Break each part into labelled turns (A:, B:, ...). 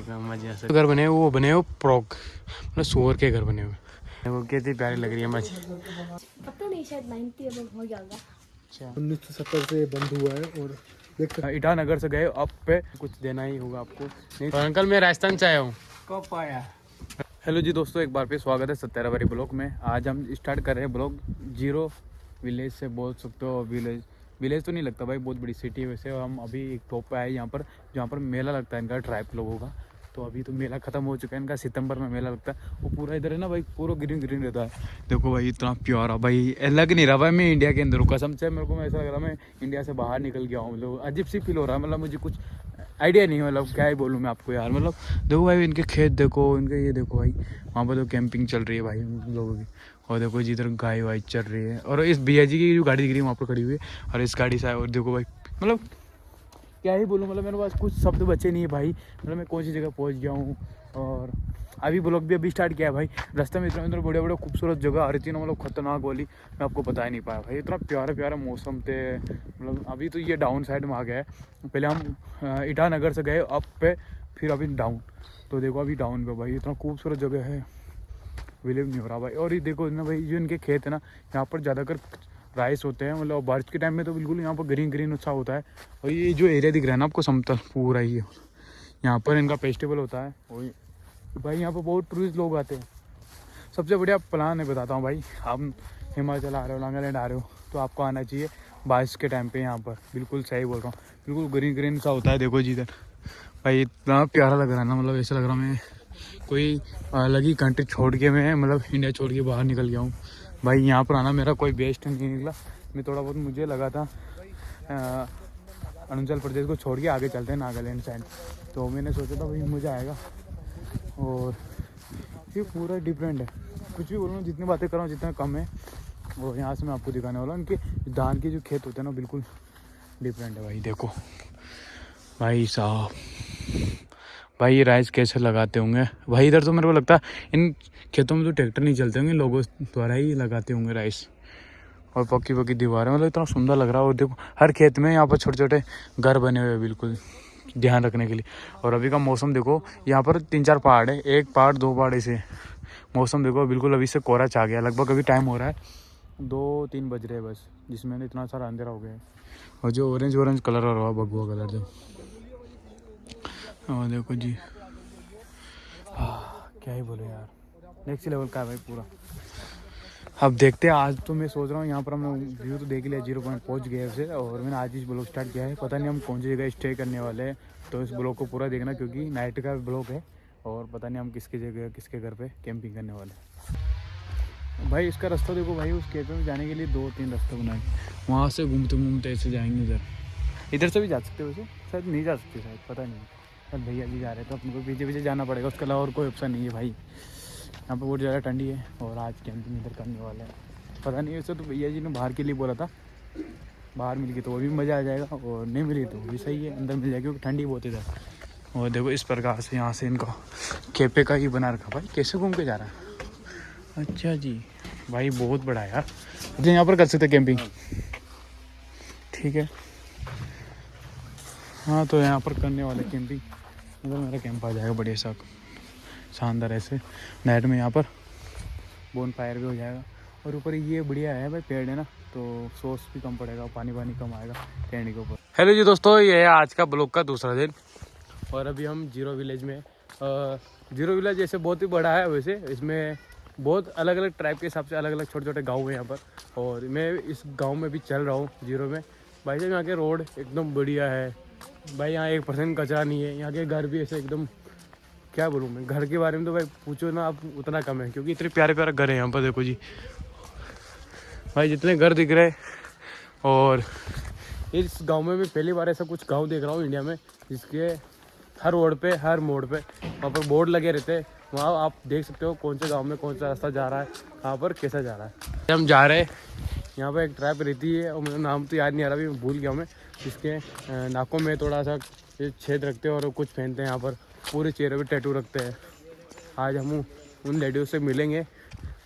A: का मजे से घर बने हुए, वो बने हुए प्रॉक मतलब सूअर के घर बने हुए, वो कितनी प्यारी लग रही है मजे।
B: पता नहीं शायद 90 अब हो जाएगा।
A: अच्छा
C: 1970 से बंद हुआ है। और देख
A: ईटानगर से गए अब पे कुछ देना ही होगा आपको। नहीं तो अंकल मैं राजस्थान से आया हूँ।
C: कब आया?
A: हेलो जी दोस्तों, एक बार फिर स्वागत है सत्याराबारी ब्लॉग में। आज हम स्टार्ट कर रहे हैं ब्लॉग जीरो विलेज से, बोल सकते हो। विलेज तो नहीं लगता भाई, बहुत बड़ी सिटी है वैसे। हम अभी एक टॉप पे आए यहाँ पर, जहाँ पर मेला लगता है इनका ट्राइब लोगों का। तो अभी तो मेला ख़त्म हो चुका है इनका, सितंबर में मेला लगता है। वो पूरा इधर है ना भाई, पूरा ग्रीन ग्रीन रहता है। देखो भाई इतना प्यारा भाई, लग नहीं रहा भाई मैं इंडिया के अंदर हूँ। कसम से मेरे को ऐसा लग रहा मैं इंडिया से बाहर निकल गया हूँ। मतलब अजीब सी फील हो रहा है, मतलब मुझे कुछ आइडिया नहीं है, मतलब क्या ही बोलूँ मैं आपको यार। मतलब देखो भाई इनके खेत देखो, इनके ये देखो भाई, वहाँ पर तो कैंपिंग चल रही है भाई उन लोगों की। और देखो जिधर गाय वाय चल रही है, और इस भैया जी की जो गाड़ी दिख रही है वहाँ पर खड़ी हुई है, और इस गाड़ी से आए। और देखो भाई मतलब क्या ही बोलूँ, मतलब मेरे पास कुछ शब्द बचे नहीं है भाई। मतलब मैं कौन सी जगह पहुँच गया हूँ। और अभी ब्लॉग भी अभी स्टार्ट किया है भाई। रास्ते में इतना बड़े बड़े खूबसूरत जगह आ रही थी ना, मतलब खतरनाक वाली, मैं आपको बता ही नहीं पाया भाई। इतना प्यारा प्यारा मौसम थे। मतलब अभी तो ये डाउन साइड में आ गया है। पहले हम ईटानगर से गए अप पे, फिर अभी डाउन। तो देखो अभी डाउन पे भाई इतना खूबसूरत जगह है, बिलीव नहीं हो रहा भाई। और ये देखो ना भाई, जो इनके खेत है ना, यहाँ पर ज़्यादातर राइस होते हैं। मतलब बारिश के टाइम में तो बिल्कुल यहाँ पर ग्रीन ग्रीन सा होता है। और ये जो एरिया दिख रहा है ना आपको, समतल पूरा ही है। यहाँ पर इनका फेस्टिवल होता है। और भाई यहाँ पर बहुत टूरिस्ट लोग आते हैं। सबसे बढ़िया प्लान है बताता हूँ भाई, आप हिमाचल आ रहे हो, नागालैंड आ रहे हो, तो आपको आना चाहिए बारिश के टाइम पे यहाँ पर। बिल्कुल सही बोल रहा हूँ, बिल्कुल ग्रीन ग्रीन सा होता है। देखो जिधर भाई इतना प्यारा लग रहा है ना, मतलब ऐसा लग रहा मैं कोई अलग ही कंट्री छोड़ के, मैं मतलब इंडिया छोड़ के बाहर निकल गया हूँ भाई। यहाँ पर आना मेरा कोई बेस्ट नहीं निकला। मैं थोड़ा बहुत मुझे लगा था अरुणाचल प्रदेश को छोड़ के आगे चलते हैं नागालैंड साइड, तो मैंने सोचा था भाई मज़ा आएगा। और ये पूरा डिफरेंट है, कुछ भी बोलूँ, जितनी बातें कर रहा हूँ जितना कम है। और यहाँ से मैं आपको दिखाने वाला हूँ उनके धान के जो खेत होते हैं ना, बिल्कुल डिफरेंट है भाई। देखो भाई साहब, भाई ये राइस कैसे लगाते होंगे भाई। इधर तो मेरे को लगता है इन खेतों में तो ट्रैक्टर नहीं चलते होंगे, लोगों द्वारा ही लगाते होंगे राइस। और पक्की पक्की दीवारें, मतलब इतना सुंदर लग रहा है। और देखो हर खेत में यहाँ पर छोटे छोटे घर बने हुए हैं, बिल्कुल ध्यान रखने के लिए। और अभी का मौसम देखो, यहाँ पर 3-4 पहाड़ है, एक पहाड़ 2 पहाड़ ऐसे। मौसम देखो बिल्कुल अभी से कोहरा छा गया लगभग। अभी टाइम हो रहा है 2-3 बज रहे हैं बस, जिसमें इतना सारा अंधेरा हो गया है। और जो ऑरेंज कलर हो रहा है, भगवा कलर जो, और देखो जी क्या ही बोले यार, नेक्स्ट लेवल का है भाई पूरा। अब देखते हैं, आज तो मैं सोच रहा हूँ यहाँ पर हम व्यू तो देख लिया, 0 पॉइंट पहुँच गए उसे। और मैंने आज इस ब्लॉग स्टार्ट किया है, पता नहीं हम कौन सी जगह स्टे करने वाले हैं। तो इस ब्लॉग को पूरा देखना, क्योंकि नाइट का ब्लॉग है। और पता नहीं हम किसकी जगह किसके घर पे कैंपिंग करने वाले हैं भाई। इसका रास्ता देखो भाई, उस खेत में जाने के लिए 2-3 रास्ते बनाए, वहाँ से घूमते घूमते ऐसे जाएंगे। इधर से भी जा सकते हो वैसे, शायद नहीं जा सकते, शायद पता नहीं। शायद भैया जी जा रहे हैं तो अपने को पीछे पीछे जाना पड़ेगा, उसके अलावा और कोई ऑप्शन नहीं है भाई। यहाँ पर बहुत ज़्यादा ठंडी है, और आज कैंपिंग इधर करने वाले हैं। पता नहीं, वैसे तो भैया जी ने बाहर के लिए बोला था, बाहर मिल गई तो वो भी मज़ा आ जाएगा, और नहीं मिली तो भी सही है, अंदर मिल जाएगी क्योंकि ठंडी बहुत इधर। और देखो इस प्रकार से यहाँ से इनका खेपे का ही बना रखा भाई। कैसे घूम के जा रहा है? अच्छा जी भाई, बहुत बड़ा है यार। तो यहाँ पर कर सकते कैंपिंग, ठीक है। हाँ तो यहाँ पर करने वाले कैंपिंग, मतलब मेरा कैंप आ जाएगा बढ़िया सा शानदार ऐसे नाइट में। यहाँ पर बोन फायर भी हो जाएगा, और ऊपर ये बढ़िया है भाई, पेड़ है ना, तो सोर्स भी कम पड़ेगा, पानी कम आएगा टेंट के ऊपर। हेलो जी दोस्तों, ये है आज का ब्लॉग का दूसरा दिन। और अभी हम जीरो विलेज में, जीरो विलेज जैसे बहुत ही बड़ा है वैसे, इसमें बहुत अलग अलग ट्राइब के हिसाब से अलग अलग छोटे छोटे गाँव हैं यहाँ पर। और मैं इस गाँव में भी चल रहा हूँ जीरो में। भाई साहब यहाँ के रोड एकदम बढ़िया है भाई, यहाँ 1% कचरा नहीं है। यहाँ के घर भी ऐसे एकदम, क्या बोलूँ मैं, घर के बारे में तो भाई पूछो ना आप, उतना कम है, क्योंकि इतने प्यारे प्यारे घर हैं यहाँ पर। देखो जी भाई जितने घर दिख रहे हैं। और इस गांव में मैं पहली बार ऐसा कुछ गांव देख रहा हूँ इंडिया में, जिसके हर रोड पे, हर मोड़ पे वहाँ पर बोर्ड लगे रहते हैं। वहाँ आप देख सकते हो कौन से गाँव में कौन सा रास्ता जा रहा है, कहाँ पर कैसा जा रहा है। हम जा रहे हैं, यहाँ पर एक ट्रैप रहती है, और मेरा नाम तो याद नहीं आ रहा, अभी मैं भूल गया हूँ मैं। जिसके नाकों में थोड़ा सा छेद रखते हैं और कुछ पहनते हैं, यहाँ पर पूरे चेहरे पे टैटू रखते हैं। आज हम उन लेडियों से मिलेंगे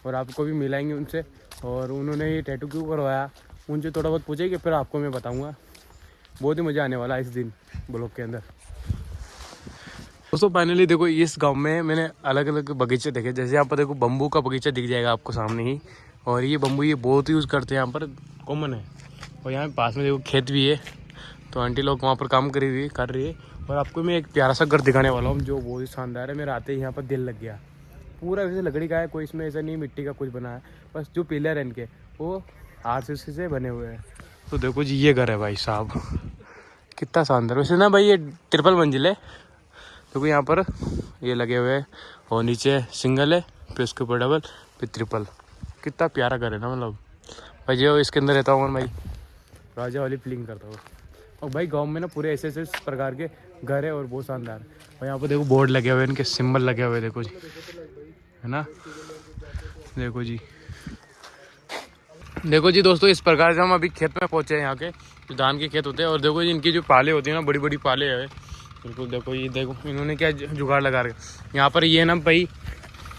A: और आपको भी मिलाएंगे उनसे, और उन्होंने ये टैटू क्यों करवाया उनसे थोड़ा बहुत पूछेंगे, फिर आपको मैं बताऊंगा। बहुत ही मज़ा आने वाला है इस दिन ब्लॉग के अंदर।
D: दोस्तों फाइनली देखो इस गांव में मैंने अलग अलग बगीचे देखे। जैसे यहाँ पर देखो बम्बू का बगीचा दिख जाएगा आपको सामने ही, और ये बम्बू ये बहुत यूज़ करते हैं यहाँ पर, कॉमन है। और यहाँ पास में देखो खेत भी है, तो आंटी लोग वहाँ पर काम कर रही है। और आपको मैं एक प्यारा सा घर दिखाने वाला हूँ जो बहुत ही शानदार है। मेरा आते ही यहाँ पर दिल लग गया। पूरा वैसे लकड़ी का है, कोई इसमें ऐसा नहीं मिट्टी का कुछ बना है, बस जो पिलर है इनके वो आरसीसी से बने हुए हैं। तो देखो जी ये घर है भाई साहब, कितना शानदार। वैसे ना भाई ये ट्रिपल मंजिल है, क्योंकि यहाँ पर ये लगे हुए हैं, और नीचे सिंगल है, फिर उसके ऊपर डबल, फिर ट्रिपल। कितना प्यारा घर है ना, मतलब भाई जो इसके अंदर रहता हूँ भाई राजा वाली फीलिंग करता हूँ। और भाई गांव में ना पूरे ऐसे ऐसे प्रकार के घर है और बहुत शानदार। और यहाँ पर देखो बोर्ड लगे हुए हैं, इनके सिंबल लगे हुए हैं, देखो जी, है ना, देखो जी। देखो जी दोस्तों, इस प्रकार से हम अभी खेत में पहुँचे हैं, यहाँ के जो धान के खेत होते हैं। और देखो जी इनकी जो पाले होती है ना, बड़ी बड़ी पाले है बिल्कुल। देखो ये देखो इन्होंने क्या जुगाड़ लगा रखे यहाँ पर। ये ना भाई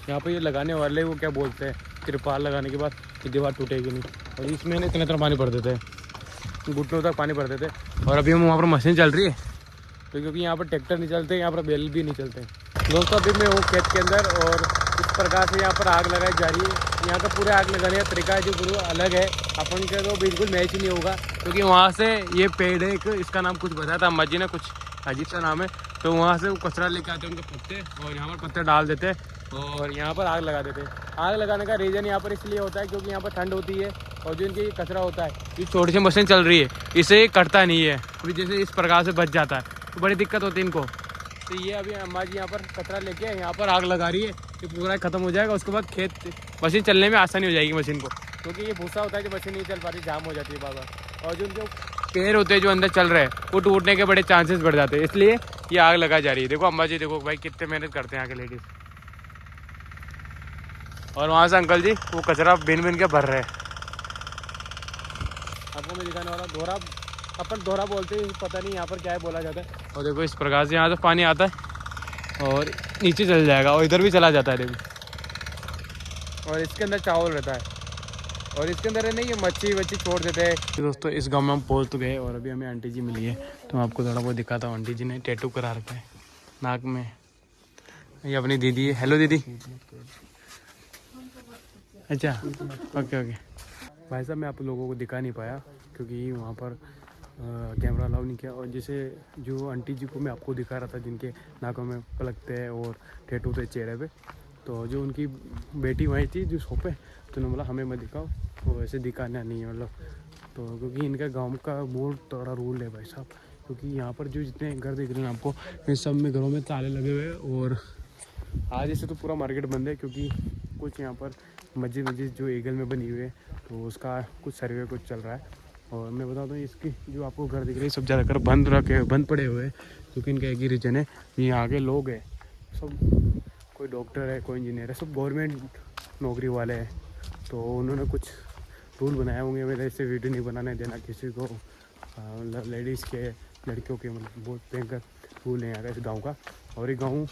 D: यहाँ पर ये लगाने वाले वो क्या बोलते हैं, तिरपाल लगाने के बाद ये दीवार टूटेगी नहीं। और इसमें ना इतना पानी भर देते हैं, घुटनों तक पानी भर देते हैं। और अभी हम वहाँ पर मशीन चल रही है, तो क्योंकि यहाँ पर ट्रैक्टर नहीं चलते, यहाँ पर बैल भी नहीं चलते। दोस्तों अभी मैं हूँ खेत के अंदर, और इस प्रकार से यहाँ पर आग लगाई जा रही है। यहाँ का पूरे आग लगाने का तरीका है जो पूरा अलग है, अपन के तो बिल्कुल मैच ही नहीं होगा। क्योंकि वहाँ से ये पेड़ है एक, इसका नाम कुछ बताया था अम्मा जी ने, कुछ अजीब सा नाम है। तो वहाँ से वो कचरा लेके आते हैं उनके पत्ते, और यहाँ पर पत्ते डाल देते और यहाँ पर आग लगा देते। आग लगाने का रीज़न यहाँ पर इसलिए होता है क्योंकि यहाँ पर ठंड होती है, और जो इनके कचरा होता है, ये छोटी सी मशीन चल रही है, इसे कटता नहीं है। अभी जैसे इस प्रकार से बच जाता है तो बड़ी दिक्कत होती है इनको। तो ये अभी अम्मा जी यहाँ पर कचरा लेके यहाँ पर आग लगा रही है, ये पूरा ख़त्म हो जाएगा। उसके बाद खेत मशीन चलने में आसानी हो जाएगी मशीन को, क्योंकि ये भूसा होता है जो मशीन नहीं चल पाती, जाम हो जाती है बार बार। और जो उनके पेड़ होते हैं जो अंदर चल रहे हैं वो टूटने के बड़े चांसेस बढ़ जाते हैं, इसलिए ये आग लगाई जा रही है। देखो अम्मा जी, देखो भाई कितने मेहनत करते हैं यहाँ के लेडीज़। और वहाँ से अंकल जी वो कचरा बिन बिन के भर रहे हैं। आपको मैं दिखाने वाला दोहरा, अपन दोहरा बोलते हैं, पता नहीं यहाँ पर क्या है बोला जाता है। और देखो इस प्रकार से यहाँ से पानी आता है और नीचे चल जाएगा, और इधर भी चला जाता है देखो। और इसके अंदर चावल रहता है, और इसके अंदर है नहीं ये मच्छी वच्छी छोड़ देते हैं। दोस्तों इस गांव में हम पहुँच तो गए, और अभी हमें आंटी जी मिली है, तो मैं आपको थोड़ा बहुत दिखाता हूँ। आंटी जी ने टैटू करा रखा है नाक में। ये अपनी दीदी है। हेलो दीदी। अच्छा ओके ओके। भाई साहब मैं आप लोगों को दिखा नहीं पाया क्योंकि वहाँ पर कैमरा अलाउ नहीं किया। और जैसे जो आंटी जी को मैं आपको दिखा रहा था जिनके नाकों में पलकते हैं और टैटू थे चेहरे पे, तो जो उनकी बेटी वहीं थी जो शॉप पे, तो उन्होंने बोला हमें मत दिखाओ, तो ऐसे दिखाना नहीं है मतलब। तो क्योंकि इनका गांव का बहुत तगड़ा रूल है भाई साहब, क्योंकि यहाँ पर जो जितने घर दिख रहे हैं आपको, इन सब में घरों में ताले लगे हुए हैं। और आज ऐसे तो पूरा मार्केट बंद है, क्योंकि कुछ यहाँ पर मस्जिद जो ईगल में बनी हुई है, तो उसका कुछ सर्वे कुछ चल रहा है। और मैं बता दूँ इसकी जो आपको घर दिख रही है सब ज़्यादातर बंद पड़े हुए हैं, क्योंकि इनका एक ही रीज़न है, यहाँ के लोग हैं सब, कोई डॉक्टर है, कोई इंजीनियर है, सब गवर्नमेंट नौकरी वाले हैं। तो उन्होंने कुछ रूल बनाए होंगे, मेरे ऐसे वीडियो नहीं बनाने देना किसी को, लेडीज़ के, लड़कियों के, मतलब बहुत भयंकर रूल है यहाँ का इस गाँव का। और ये गाँव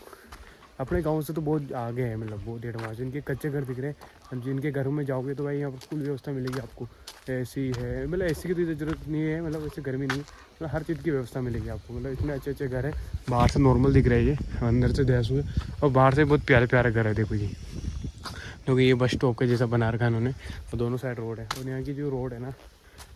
D: अपने गांव से तो बहुत आगे है, मतलब बहुत एडवांस। इनके कच्चे घर दिख रहे हैं, जिनके घरों में जाओगे तो भाई यहाँ पर फुल व्यवस्था मिलेगी आपको। एसी है, मतलब एसी की तो ज़रूरत नहीं है, मतलब ऐसे गर्मी नहीं है, मतलब हर चीज़ की व्यवस्था मिलेगी आपको। मतलब इतने अच्छे अच्छे घर है, बाहर से नॉर्मल दिख रहे हैं ये, अंदर से दहस हुए, और बाहर से बहुत प्यारे प्यारे घर है। देखो जी, क्योंकि ये बस स्टॉप के जैसा बना रखा है इन्होंने, और दोनों साइड रोड है। और यहाँ की जो रोड है ना,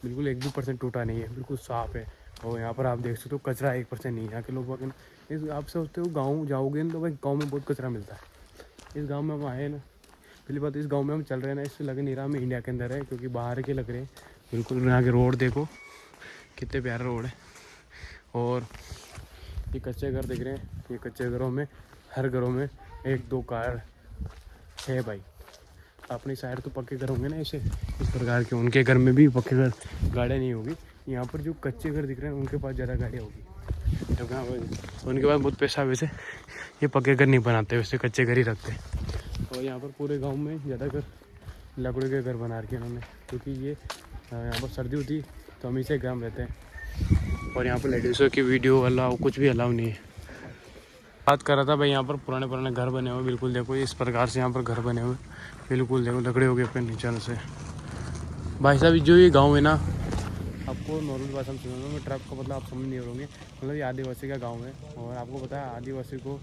D: बिल्कुल 1% टूटा नहीं है, बिल्कुल साफ़ है। और यहाँ पर आप देख सकते हो कचरा 1% नहीं है। यहाँ के लोग इस आप सोचते हो गाँव जाओगे ना तो भाई गाँव में बहुत कचरा मिलता है। इस गाँव में हम आए ना, पहली बात इस गाँव में हम चल रहे हैं ना, इससे लगे नहीं रहा हम इंडिया के अंदर है, क्योंकि बाहर के लग रहे हैं बिल्कुल। यहाँ के रोड देखो कितने प्यारे रोड है। और ये कच्चे घर दिख रहे हैं, ये कच्चे घरों में हर घरों में 1-2 कार है भाई। अपनी साइड तो पक्के घर होंगे ना ऐसे इस प्रकार के, उनके घर में भी पक्के घर, गाड़ियाँ नहीं होगी। यहाँ पर जो कच्चे घर दिख रहे हैं उनके पास ज़्यादा गाड़ियाँ होगी, तो उनके पास बहुत पैसा। वैसे ये पक्के घर नहीं बनाते, वैसे कच्चे घर ही रखते हैं। और यहाँ पर पूरे गांव में ज़्यादातर लकड़ी के घर बना रखे उन्होंने, क्योंकि ये यहाँ पर सर्दी होती तो हम इसे गर्म रहते हैं। और यहाँ पर लेडीज़ों की वीडियो अलाउ कुछ भी अलाउ नहीं है। बात कर रहा था भाई, यहाँ पर पुराने घर बने हुए, बिल्कुल देखो इस प्रकार से यहाँ पर घर बने हुए, बिल्कुल देखो लकड़े हो गए अपने नीचे से। भाई साहब जो ये गाँव है ना, आपको आपको नॉर्मल भाषा में सुनाऊंगा मैं, ट्राइब का मतलब आप समझ नहीं होंगे। मतलब ये आदिवासी का गांव है और आपको पता है आदिवासी को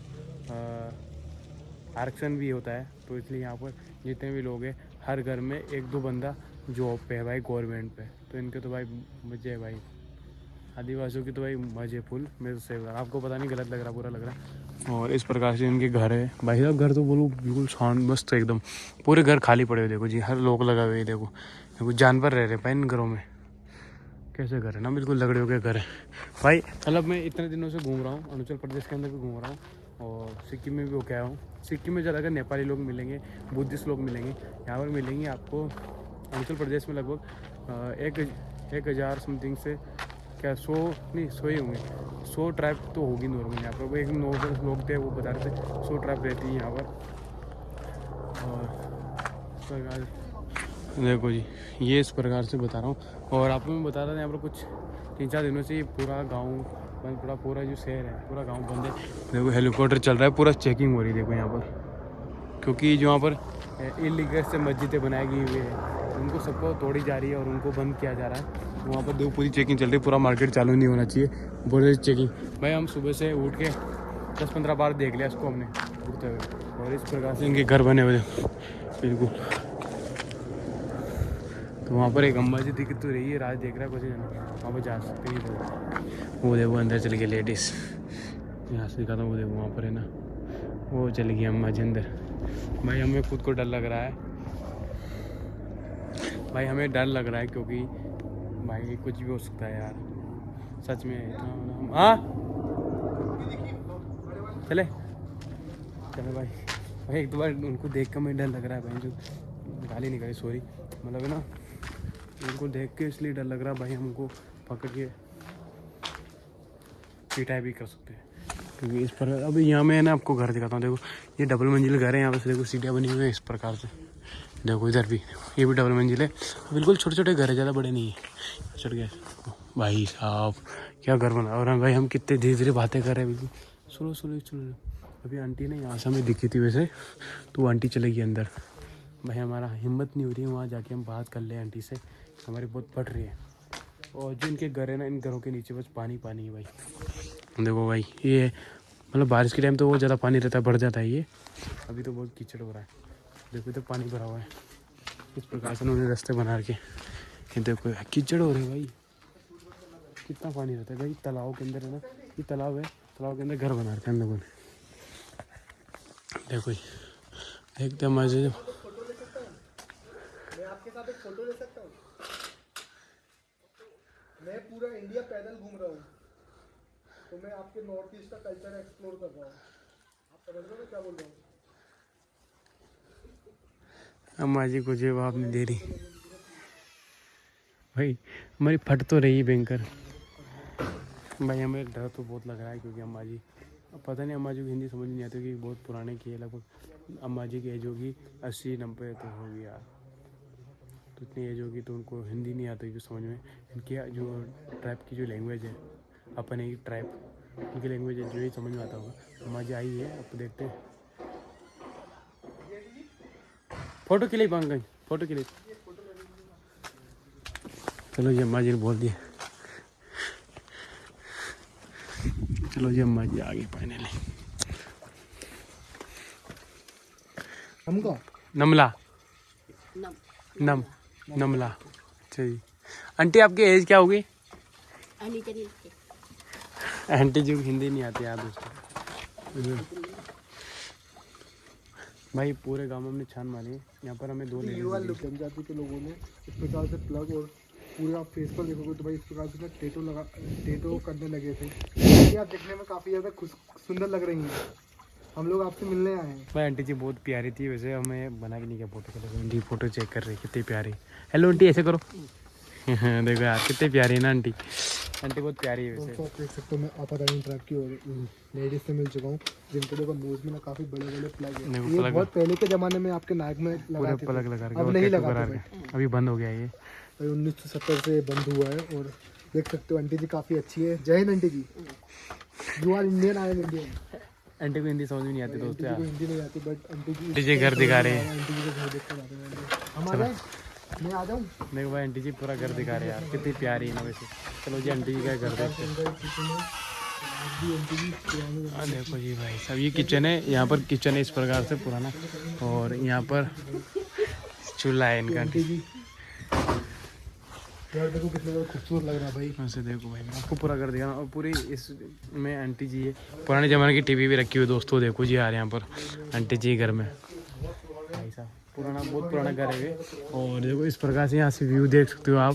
D: आरक्षण भी होता है, तो इसलिए यहाँ पर जितने भी लोग हैं हर घर में 1-2 बंदा जॉब पे है भाई, गवर्नमेंट पे। तो इनके तो भाई मजे है भाई, आदिवासियों की तो भाई मजे फुल। मेरे तो सेव आपको पता नहीं गलत लग रहा, बुरा लग रहा। और इस प्रकार से इनके घर है भाई साहब। घर तो बोलो बिल्कुल शांत मस्त एकदम, पूरे घर खाली पड़े हुए देखो जी, हर लोग लगा हुए देखो जानवर रह रहे भाई इन घरों में। कैसे घर है ना, बिल्कुल लकड़ियों के घर है भाई। मतलब मैं इतने दिनों से घूम रहा हूँ, अरुणाचल प्रदेश के अंदर भी घूम रहा हूँ और सिक्किम में भी होके आया हूँ। सिक्किम में ज़्यादातर नेपाली लोग मिलेंगे, बुद्धिस्ट लोग मिलेंगे। यहाँ पर मिलेंगे आपको अरुणाचल प्रदेश में लगभग 1,000 समथिंग से क्या 100 ही होंगे, 100 ट्राइब तो होगी नॉर्मल यहाँ पर। वो एक नॉर्मल लोग थे वो बता रहे थे 100 ट्राइब रहती है यहाँ पर। और देखो जी ये इस प्रकार से बता रहा हूँ। और आपको मैं बता रहा था यहाँ पर कुछ 3-4 दिनों से ये पूरा गांव बंद, पूरा जो शहर है पूरा गांव बंद है। देखो हेलीकॉप्टर चल रहा है, पूरा चेकिंग हो रही है देखो यहाँ पर, क्योंकि जो वहाँ पर इलीगल से मस्जिदें बनाई गई हुई है उनको सबको तोड़ी जा रही है और उनको बंद किया जा रहा है। वहाँ पर देखो पूरी चेकिंग चल रही है, पूरा मार्केट चालू नहीं होना चाहिए, बोले चेकिंग। भाई हम सुबह से उठ के 10-15 बार देख लिया इसको हमने उठते हुए। और इस प्रकार से इनके घर बने हुए बिल्कुल। तो वहाँ पर एक अम्मा जी दिख तो रही है, राज देख रहा है कुछ नहीं, वहाँ पर जा सकते हैं तो। वो देखो अंदर चल गए लेडीज़, यहाँ से दिखाता हूँ। वो देखो वहाँ पर है ना, वो चली गई अम्मा जी अंदर। भाई हमें खुद को डर लग रहा है भाई, हमें डर लग रहा है क्योंकि भाई कुछ भी हो सकता है यार सच में। हाँ चले भाई एक दो बार उनको देख कर मुझे डर लग रहा है भाई, जो गाली नहीं करी सॉरी, मतलब है ना उनको देख के इसलिए डर लग रहा है भाई। हमको पकड़ के पिटाई भी कर सकते हैं क्योंकि इस पर। अभी यहाँ में है ना आपको घर दिखाता हूँ, देखो ये डबल मंजिल घर है। यहाँ पर देखो सीढ़ियाँ बनी हुई है इस प्रकार से, देखो इधर भी ये भी डबल मंजिल है। बिल्कुल छोटे छोटे घर है, ज़्यादा बड़े नहीं है। चढ़ गए भाई साहब, क्या घर बना। और भाई हम कितने धीरे धीरे बातें कर रहे हैं, बिल्कुल सुनो। अभी आंटी ने यहाँ से हमें दिखी थी वैसे, तो वो आंटी चलेगी अंदर। भाई हमारा हिम्मत नहीं हो रही है वहाँ जाके हम बात कर लें आंटी से, हमारी बहुत बढ़ रही है। और जो इनके घर है ना, इन घरों के नीचे बस पानी है भाई। देखो भाई ये मतलब बारिश के टाइम तो बहुत ज़्यादा पानी रहता है, बढ़ जाता है ये। अभी तो बहुत कीचड़ हो रहा है, देखो तो पानी भरा हुआ है। इस प्रकार से उन्होंने रास्ते बना के, देखो कीचड़ हो रहे हैं भाई, कितना पानी रहता है भाई। तालाब के अंदर है ना, ये तालाब है, तालाब के अंदर घर बना रखे हैं हम लोगों ने। देखो देखते हैं मजे।
C: मैं आपके साथ एक फोटो ले सकता हूँ? मैं पूरा इंडिया पैदल घूम रहा हूँ, तो मैं आपके नॉर्थ ईस्ट का कल्चर एक्सप्लोर कर रहा हूँ। आप समझ रहे हो मैं क्या बोल रहा हूँ?
D: अम्मा जी को जवाब नहीं दे रही भाई, हमारी फट तो रही बैंकर भाई। हमें डर तो बहुत लग रहा है क्योंकि अम्मा जी, अब पता नहीं अम्मा जी को हिंदी समझ नहीं आती क्योंकि बहुत पुराने की है। लगभग अम्मा जी की एज होगी 80-90 तो होगी यार, तो इतनी एज होगी तो उनको हिंदी नहीं आती जो समझ में। इनकी जो ट्राइब की जो लैंग्वेज है, अपन एक ट्राइब उनकी लैंग्वेज है जो ही समझ में आता होगा। अम्मा जी आई है, अब देखते हैं। फोटो के लिए गई, फोटो के लिए चलो जी। अम्मा जी ने बोल दिया, चलो जी अम्मा जी आ गई फाइनली।
C: हमको
D: नमला नमला सही। आंटी आपकी एज क्या होगी? आंटी जी को हिंदी नहीं आती यार दोस्तों। भाई पूरे गांव में हमने छान मारी है, यहाँ पर हमें 2 लेडीज मिली।
C: जनजाति के लोगों ने इस प्रकार से प्लग, और पूरे आप फेस पर देखोगे तो भाई इस प्रकार से टेटो करने लगे थे। ये आप देखने में काफ़ी ज़्यादा सुंदर लग रही हैं। हम लोग आपसे मिलने आए हैं।
D: भाई आंटी जी बहुत प्यारी थी, वैसे हमें बना के नहीं किया फोटो के लिए। आंटी फोटो चेक कर रही है कितनी प्यारी। हेलो आंटी, ऐसे करो देखो यार कितनी प्यारी है ना आंटी। आंटी बहुत प्यारी है वैसे।
C: तो आप देख सकते हो मैं आपातकालीन ट्राइब की लेडीज से मिल चुका हूँ, जिनके देखो नोज में ना काफ़ी बड़े प्लग है। ये बहुत पहले के ज़माने में आपके नाक में लगाते थे,
D: प्लग लगा
C: अब नहीं लगाते,
D: अभी बंद हो गया ये।
C: 1970 से बंद हुआ है। और देख सकते हो आंटी जी काफ़ी अच्छी है। Jai Hind aunty ji, you are Indian, I am Indian.
D: Aunty को हिंदी समझ में नहीं आती दोस्तों यार।
C: हिंदी नहीं आती, बट आंटी
D: जी घर दिखा रहे हैं।
C: आंटी जी को घर देख कर आते हैं। हमारे मैं आ जाऊँ।
D: देखो भाई आंटी जी पूरा घर दिखा रहे हैं यार, कितनी प्यारी है ना वैसे। चलो जी आंटी जी का घर देखते हैं। हाँ देखो जी भाई साहब ये किचन है, यहाँ पर किचन है इस प्रकार से पुराना, और यहाँ पर चूल्हा है इनका।
C: आंटी जी यार देखो कितना ज़्यादा खूबसूरत लग रहा है भाई।
D: वैसे देखो भाई मैं आपको पूरा कर दिया, और पूरी इसमें आंटी जी है, पुराने ज़माने की टीवी भी रखी हुई है दोस्तों। देखो जी यार यहाँ पर आंटी जी घर में भाई साहब पुराना, बहुत पुराना घर है ये। और देखो इस प्रकार से यहाँ से व्यू देख सकते हो आप।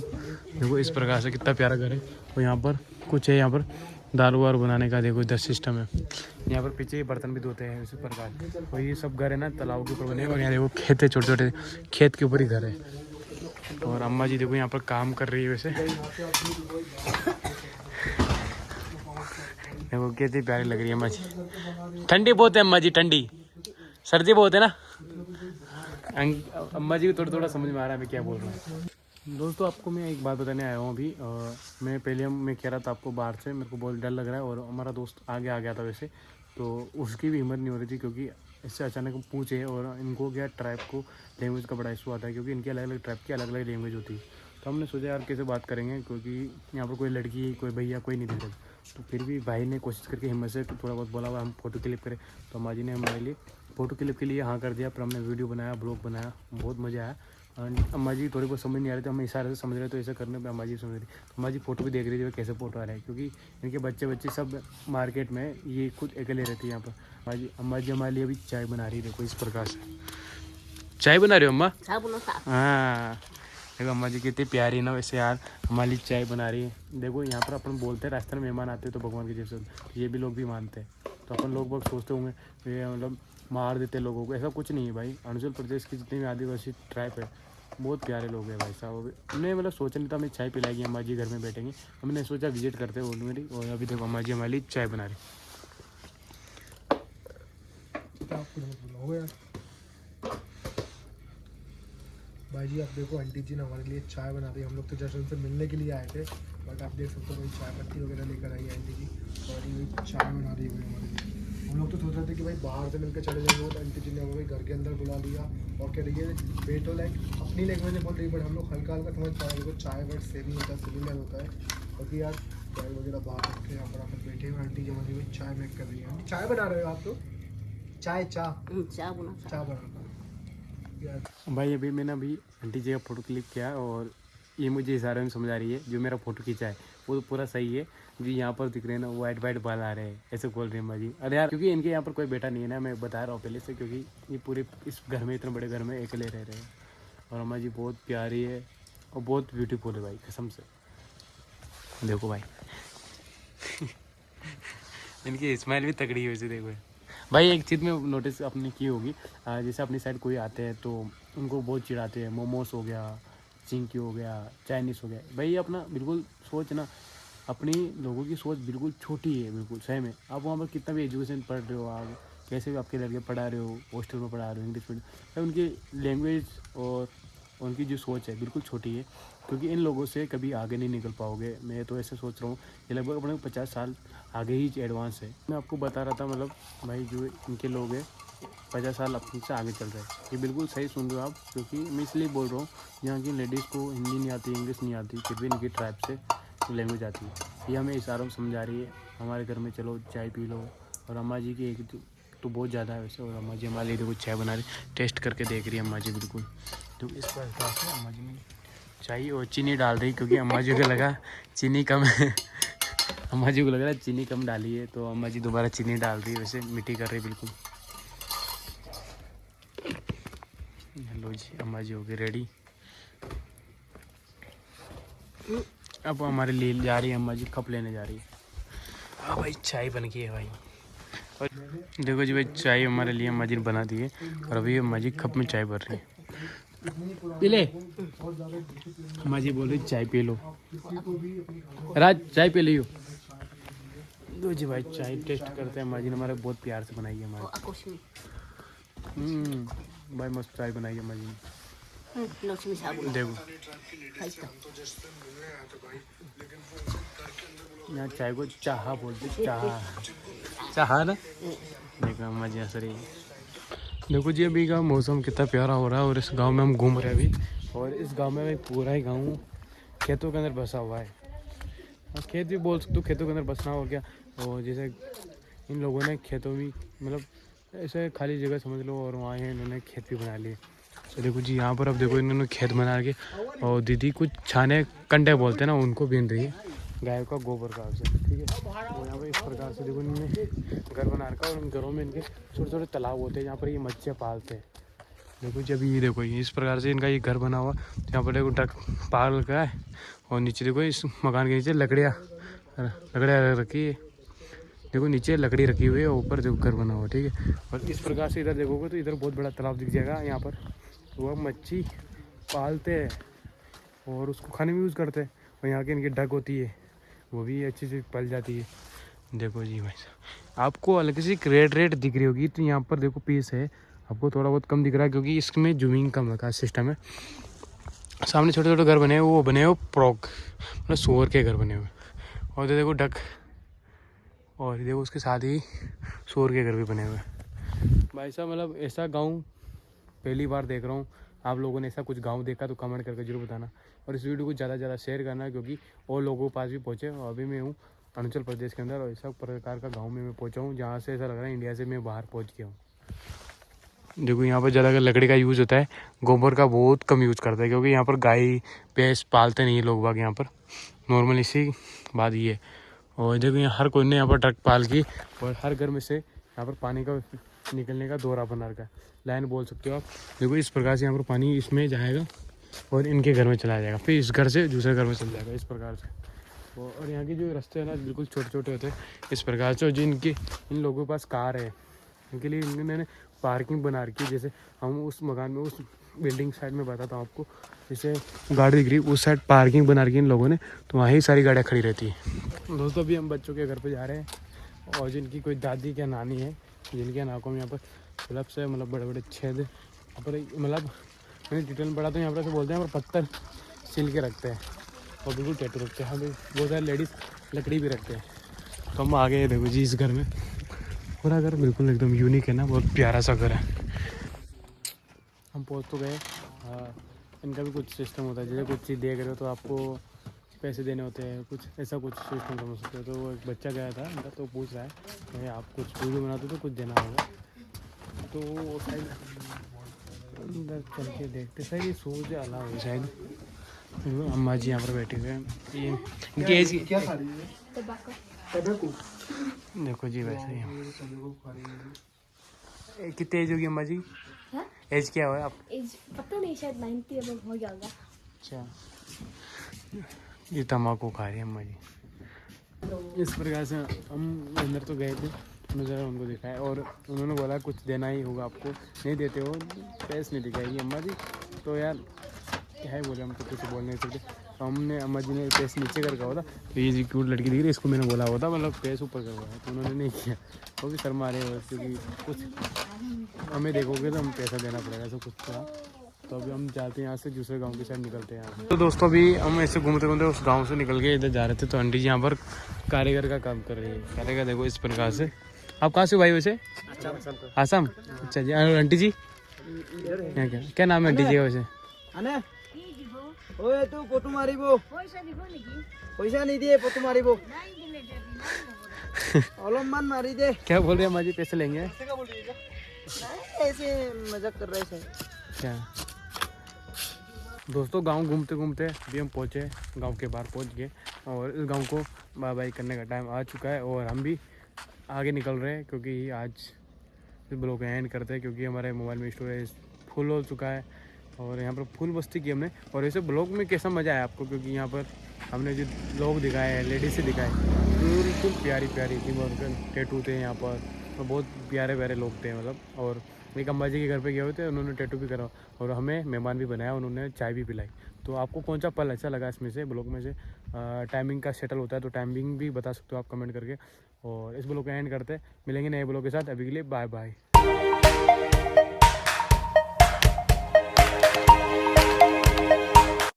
D: देखो इस प्रकार से कितना प्यारा घर है। और यहाँ पर कुछ है, यहाँ पर दारू वारू बनाने का देखो इधर सिस्टम है। यहाँ पर पीछे ही बर्तन भी धोते हैं इसी प्रकार। और ये सब घर है ना तालाब के ऊपर बने, और यहाँ देखो खेत है, छोटे छोटे खेत के ऊपर ही घर है। और अम्मा जी देखो यहाँ पर काम कर रही है वैसे। देखो कितनी प्यारी लग रही है अम्मा जी। ठंडी बहुत है अम्मा जी, ठंडी सर्दी बहुत है ना। अम्मा जी को थोड़ा थोड़ा समझ में आ रहा है मैं क्या बोल रहा हूँ। दोस्तों आपको मैं एक बात बताने आया हूँ अभी। मैं पहले मैं कह रहा था आपको बाहर से मेरे को बहुत डर लग रहा है, और हमारा दोस्त आगे आ गया था वैसे, तो उसकी भी हिम्मत नहीं हो रही थी क्योंकि इससे अचानक पूछे। और इनको क्या ट्राइब को लैंग्वेज का बड़ा इशू आता है, क्योंकि इनकी अलग अलग ट्राइब की अलग अलग लैंग्वेज होती है। तो हमने सोचा यार कैसे बात करेंगे, क्योंकि यहाँ पर कोई लड़की कोई भैया कोई नहीं दिख रहा। तो फिर भी भाई ने कोशिश करके हिम्मत से थोड़ा बहुत बोला हुआ हम फ़ोटो क्लिक करें। तो अम्मा जी ने हमारे लिए फ़ोटो क्लिक के लिए हाँ कर दिया। फिर हमने वीडियो बनाया, ब्लॉग बनाया, बहुत मज़ा आया। अम्मा जी थोड़ी बहुत समझ नहीं आ रही थी, हम इशारे से समझ रहे, तो ऐसा करने पे अम्मा जी समझ रही। तो अम्मा जी फ़ोटो भी देख रही थी कैसे फ़ोटो आ रहा है, क्योंकि इनके बच्चे सब मार्केट में, ये खुद अकेले रहती है यहाँ पर। अम्मा जी हमारे लिए अभी चाय बना रही है। देखो इस प्रकार से चाय बना रही हो अम्मा? हाँ देखो अम्मा जी कितनी प्यारी है ना वैसे यार, हमारे लिए चाय बना रही है। देखो यहाँ पर अपन बोलते हैं रास्ते में मेहमान आते हैं तो भगवान के जैसे, ये भी लोग भी मानते हैं। तो अपन लोग बहुत सोचते होंगे ये मतलब मार देते लोगों को, ऐसा कुछ नहीं है भाई। अरुणाचल प्रदेश की जितनी भी आदिवासी ट्राइब है बहुत प्यारे लोग हैं भाई साहब। हमने मतलब सोचा नहीं था हमें चाय पिलाएगी अम्मा जी, घर में बैठेंगे। हमने सोचा विजिट करते हैं ऑलरेडी। और अभी देखो अम्मा जी हमारे लिए चाय बना रही।
C: भाई जी आप देखो आंटी जी ने हमारे लिए चाय बना रही है। हम लोग तो जस्ट उनसे मिलने के लिए आए थे, बट आप देख सकते हो भाई चाय पत्ती वगैरह लेकर आई है आंटी जी, और ये चाय बना रही है भाई हमारे लिए। हम लोग तो सोच रहे थे कि भाई बाहर से मिलकर चले जाएंगे, तो आंटी जी ने हमें घर के अंदर बुला लिया और कह रही है बेटो लाइक अपनी लैंग्वेज में बोल रही है, बट हम लोग हल्का हल्का समझ पा रहे हैं। चाय वर्ड सेम ही होता है, सिमिलर होता है। क्योंकि यार चाय वगैरह बाहर रख के यहाँ पर आकर बैठे हुए आंटी जी हमारी में चाय मेक कर रही है। आंटी चाय बना रहे हो आप? तो चाय बना
D: भाई अभी मैंने अभी आंटी जी का फ़ोटो क्लिक किया, और ये मुझे इशारे में समझा रही है जो मेरा फ़ोटो खींचा है वो तो पूरा सही है। जो यहाँ पर दिख रहे हैं ना वाइट वाइट बाल आ रहे हैं, ऐसे बोल रहे हैं अम्मा जी। अरे यार क्योंकि इनके यहाँ पर कोई बेटा नहीं है ना, मैं बता रहा हूँ पहले से, क्योंकि ये पूरे इस घर में, इतने बड़े घर में अकेले रह रहे हैं। और अम्मा जी बहुत प्यारी है और बहुत ब्यूटीफुल है भाई कसम से। देखो भाई इनकी स्माइल भी तगड़ी है वैसे। देखो भाई एक चीज़ में नोटिस आपने की होगी, जैसे अपनी साइड कोई आते हैं तो उनको बहुत चिढ़ाते हैं। मोमोस हो गया, चिंकी हो गया, चाइनीज़ हो गया। भाई अपना बिल्कुल सोच ना, अपनी लोगों की सोच बिल्कुल छोटी है, बिल्कुल सही में। आप वहाँ पर कितना भी एजुकेशन पढ़ रहे हो, आप कैसे भी आपके लड़के पढ़ा रहे हो, हॉस्टल में पढ़ा रहे हो, इंग्लिश मीडियम, उनकी लैंग्वेज और उनकी जो सोच है बिल्कुल छोटी है। क्योंकि इन लोगों से कभी आगे नहीं निकल पाओगे। मैं तो ऐसे सोच रहा हूँ ये लगभग अपने 50 साल आगे ही एडवांस है। मैं आपको बता रहा था मतलब भाई जो इनके लोग हैं 50 साल अपने से आगे चल रहे हैं। ये बिल्कुल सही सुन रहे हो आप, क्योंकि मैं इसलिए बोल रहा हूँ यहाँ की लेडीज़ को हिंदी नहीं आती, इंग्लिश नहीं आती, फिर भी इनकी ट्राइब से लैंग्वेज आती है। ये हमें इशारों में समझा रही है हमारे घर में चलो चाय पी लो। और अम्मा जी की एक तो बहुत ज़्यादा है वैसे। और अम्मा जी हमारे लिए देखो चाय बना रही, टेस्ट करके देख रही है अम्मा जी बिल्कुल। तो इस प्रकार से अम्मा जी ने चाय और चीनी डाल रही, क्योंकि अम्मा जी को लगा चीनी कम है अम्मा जी को लग रहा है चीनी कम डाली है, तो अम्मा जी दोबारा चीनी डाल रही है, वैसे मीठी कर रही है बिल्कुल। हेलो जी अम्मा जी हो गई रेडी। अब हमारे लिए जा रही है अम्मा जी, कप लेने जा रही है। हाँ भाई चाय बन गई है भाई। और देखो जी भाई चाय हमारे लिए अम्मा जी ने बना दी है, और अभी अम्मा जी कप में चाय भर रही है। पी ले अम्मा जी बोल रही चाय पी लो, राज चाय पी लियो। दो जी भाई चाय टेस्ट करते हैं। अम्मा जी ने हमारे बहुत प्यार से बनाई है हमारे। भाई मस्त चाय बनाई है अम्मा जी ने। देखो यहाँ चाय को चाहा बोलते, चाहा ना। देखो अम्मा जी हंस रही है। देखो जी अभी का मौसम कितना प्यारा हो रहा है, और इस गांव में हम घूम रहे हैं अभी। और इस गांव में भाई पूरा ही गांव खेतों के अंदर बसा हुआ है। और खेत भी बोल सकते हो, खेतों के अंदर बसना हो गया। और जैसे इन लोगों ने खेतों में मतलब ऐसे खाली जगह समझ लो, और वहाँ इन्होंने खेत भी बना लिए। तो देखो जी यहाँ पर अब देखो इन्होंने खेत बना के, और दीदी कुछ छाने कंडे बोलते हैं ना, उनको बीन रही है गाय का गोबर का से, ठीक है। और यहाँ पर इस प्रकार से देखो इन्होंने घर बना रखा है, और इन घरों में इनके छोटे छोटे तालाब होते हैं जहाँ पर ये मच्छियाँ पालते हैं। देखो जब ये देखो इस प्रकार से इनका ये घर बना हुआ, यहाँ पर देखो डक पाल रखा है, और नीचे देखो इस मकान के नीचे लकड़ियाँ रखी है। देखो नीचे लकड़ी रखी हुई है, ऊपर देखो घर बना हुआ, ठीक है। और इस प्रकार से इधर देखोगे तो इधर बहुत बड़ा तालाब दिख जाएगा। यहाँ पर वो मच्छी पालते हैं और उसको खाने में यूज़ करते हैं। और यहाँ की इनकी डक होती है, वो भी अच्छी से पल जाती है। देखो जी भाई साहब, आपको अलग से रेट दिख रही होगी, तो यहाँ पर देखो पीस है, आपको थोड़ा बहुत कम दिख रहा है क्योंकि इसमें जूमिंग कम का सिस्टम है। सामने छोटे छोटे घर बने हुए, वो बने हुए प्रॉक मतलब सूअर के घर बने हुए। और देखो डक, और देखो उसके साथ ही सूअर के घर भी बने हुए। भाई साहब मतलब ऐसा गांव पहली बार देख रहा हूँ। आप लोगों ने ऐसा कुछ गांव देखा तो कमेंट करके जरूर बताना, और इस वीडियो को ज़्यादा से ज़्यादा शेयर करना, क्योंकि और लोगों के पास भी पहुँचे। और अभी मैं हूँ अरुणाचल प्रदेश के अंदर, और ऐसा प्रकार का गाँव में मैं पहुँचा हूँ जहाँ से ऐसा लग रहा है इंडिया से मैं बाहर पहुँच गया हूँ। देखो यहाँ पर ज़्यादातर लकड़ी का यूज़ होता है, गोबर का बहुत कम यूज़ करता है, क्योंकि यहाँ पर गाय भैंस पालते नहीं है लोग बाग यहाँ पर, नॉर्मल इसी बात ये है। और देखो यहाँ हर कोई ने यहाँ पर ट्रक पाल की, और हर घर में से यहाँ पर पानी का निकलने का दौरा बना रखा है, लाइन बोल सकते हो आप। देखो इस प्रकार से यहाँ पर पानी इसमें जाएगा और इनके घर में चला जाएगा, फिर इस घर से दूसरे घर में चल जाएगा इस प्रकार से। और यहाँ के जो रास्ते हैं ना बिल्कुल छोटे छोटे होते हैं इस प्रकार से। और जिनके इन लोगों के पास कार है, इनके लिए इन्होंने पार्किंग बना रखी है। जैसे हम उस मकान में उस बिल्डिंग साइड में बताता हूँ आपको, जैसे गाड़ी दिख रही उस साइड पार्किंग बना रखी है इन लोगों ने, तो वहाँ ही सारी गाड़ियाँ खड़ी रहती है। दोस्तों अभी हम बच्चों के घर पे जा रहे हैं, और जिनकी कोई दादी क्या नानी है, जिनके नाकों में यहाँ पर फिलप से मतलब बड़े बड़े छेद यहाँ पर, मतलब मैंने डिटेल में पढ़ा तो यहाँ पर से बोलते हैं यहाँ पर पत्थर सिल के रखते हैं, और बिल्कुल टैटू रखते हैं। हाँ भाई बहुत सारे लेडीज़ लकड़ी भी रखते हैं। तो हम आगे देखो जी इस घर में, पूरा घर बिल्कुल एकदम यूनिक है ना, बहुत प्यारा सा घर है। हम पहुंच तो गए। इनका भी कुछ सिस्टम होता है, जैसे कुछ चीज़ देख रहे हो तो आपको पैसे देने होते हैं, कुछ ऐसा कुछ सिस्टम समझ सकते हो। तो वो एक बच्चा गया था इनका, तो पूछ रहा है कि आप कुछ वीडियो बनाते तो कुछ देना होगा। तो वो शायद अंदर चल के देखते, शायद ये सोच अला हो शायद। अम्मा जी यहाँ पर बैठे हुए हैं, ये इनकी एज
C: क्या खा रही है?
B: टबाको।
D: देखो जी वैसे ही कितनी एज होगी अम्मा जी?
B: हाँ?
D: एज क्या हुआ आप?
B: एज पता नहीं, शायद 90 अब हो गया होगा।
D: अच्छा, ये तम्बाकू खा रही है अम्मा जी। इस प्रकार से हम अंदर तो गए थे, हमने ज़रा उनको दिखाया, और उन्होंने बोला कुछ देना ही होगा आपको, नहीं देते हो पैसे नहीं दिखाएगी अम्मा जी। तो यार क्या है बोले, हम तो कुछ बोल नहीं सकते। तो हमने अम्मा जी ने पैसे नीचे कर कहा था, तो ये जी क्यूट लड़की दिख रही है, इसको मैंने बोला हुआ था मतलब पैसे ऊपर करवा है, तो उन्होंने नहीं किया। वो भी शर्मा रहे हो, क्योंकि कुछ हमें देखोगे तो हम पैसा देना पड़ेगा, ऐसा कुछ था। तो अभी हम जाते हैं यहाँ से, दूसरे गांव की साइड निकलते हैं यहाँ से। तो दोस्तों अभी हम ऐसे घूमते घूमते उस गांव से निकल के इधर जा रहे थे, तो आंटी जी यहाँ पर कारीगर का काम कर रही है। कारीगर देखो इस प्रकार से। आप कहाँ से भाई वैसे? आसाम। अच्छा जी। और आंटी जी यहाँ क्या नाम है आंटी जी का वैसे?
E: ओए तू फोटो मारिबो पैसा नहीं दिए फोटो मारिबो अलमान मारी दे।
D: क्या बोल रहे हैं अम्मा जी, पैसे लेंगे?
E: ऐसे मजाक कर रहे थे
D: क्या दोस्तों, गांव घूमते घूमते अभी हम पहुंचे, गांव के बाहर पहुंच गए, और इस गांव को बाय बाय करने का टाइम आ चुका है, और हम भी आगे निकल रहे हैं, क्योंकि आज इस ब्लॉग को एंड करते हैं, क्योंकि हमारे मोबाइल में स्टोरेज फुल हो चुका है। और यहाँ पर फुल मस्ती की हमने। और ऐसे ब्लॉग में कैसा मज़ा आया आपको, क्योंकि यहाँ पर हमने जो लोग दिखाए हैं, लेडीज़ से दिखाए, बिल्कुल प्यारी प्यारी थी, और टैटू थे यहाँ पर, तो बहुत प्यारे प्यारे लोग थे मतलब। और एक अम्बा जी के घर पे गए हुए थे, उन्होंने टैटू भी करा, और हमें मेहमान भी बनाया, उन्होंने चाय भी पिलाई। तो आपको कौन सा पल अच्छा लगा इसमें से, ब्लॉग में से? टाइमिंग का सेटल होता है तो टाइमिंग भी बता सकते हो आप कमेंट करके। और इस ब्लॉग को एंड करते, मिलेंगे नए ब्लॉग के साथ। अभी के लिए बाय बाय।